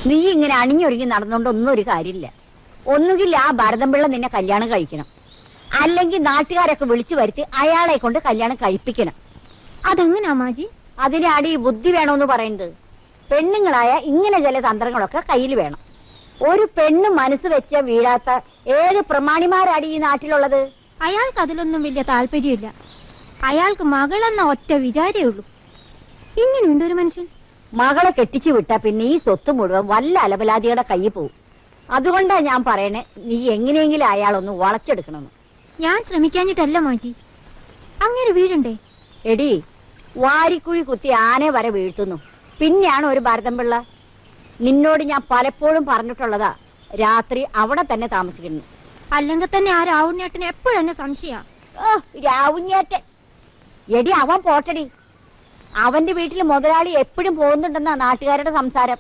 നീ ഇങ്ങനെ അണിഞ്ഞൊരുങ്ങി നടന്നുകൊണ്ട് ഒന്നും ഒരു കാര്യമില്ല. ഒന്നുകിൽ ആ ഭരതംപിള്ള നിന്നെ കല്യാണം കഴിക്കണം, അല്ലെങ്കിൽ നാട്ടുകാരൊക്കെ വിളിച്ചു വരുത്തി അയാളെ കൊണ്ട് കല്യാണം കഴിപ്പിക്കണം. അതെങ്ങനാ മാജി? അതിനാടി ബുദ്ധി വേണമെന്ന് പറയുന്നത്. പെണ്ണുങ്ങളായ ഇങ്ങനെ ചില തന്ത്രങ്ങളൊക്കെ കയ്യിൽ വേണം. ഒരു പെണ്ണ് മനസ്സ് വെച്ച വീഴാത്ത ഏത് പ്രമാണിമാരാടി ഈ നാട്ടിലുള്ളത്? അയാൾക്ക് അതിലൊന്നും വലിയ താല്പര്യമില്ല. അയാൾക്ക് മകളെന്ന ഒറ്റ വിചാരേ ഉള്ളൂ. ഇങ്ങനെയുണ്ട് ഒരു മനുഷ്യൻ. മകളെ കെട്ടിച്ചു വിട്ടാ പിന്നെ ഈ സ്വത്ത് മുഴുവൻ വല്ല അലബലാദിയുടെ കയ്യിൽ പോവും. അതുകൊണ്ടാ ഞാൻ പറയണേ, നീ എങ്ങനെയെങ്കിലും അയാളൊന്ന് വളച്ചെടുക്കണമെന്ന്. ഞാൻ ശ്രമിക്കാഞ്ഞിട്ടല്ല മാജി, അങ്ങനെ വീഴണ്ടേ? എടി, വാരിക്കുഴി കുത്തി ആനെ വരെ വീഴ്ത്തുന്നു, പിന്നെയാണ് ഒരു ഭരതംപിള്ള. നിന്നോട് ഞാൻ പലപ്പോഴും പറഞ്ഞിട്ടുള്ളതാ, രാത്രി അവിടെ തന്നെ താമസിക്കുന്നു. അല്ലെങ്കിൽ തന്നെ ആ രാവുണ്ണേട്ടന് എപ്പോഴെന്നെ സംശയ. രാവുണ്ണേട്ടൻ എടി, അവൻ പോട്ടടി. അവന്റെ വീട്ടിൽ മുതലാളി എപ്പോഴും പോകുന്നുണ്ടെന്നാ നാട്ടുകാരുടെ സംസാരം.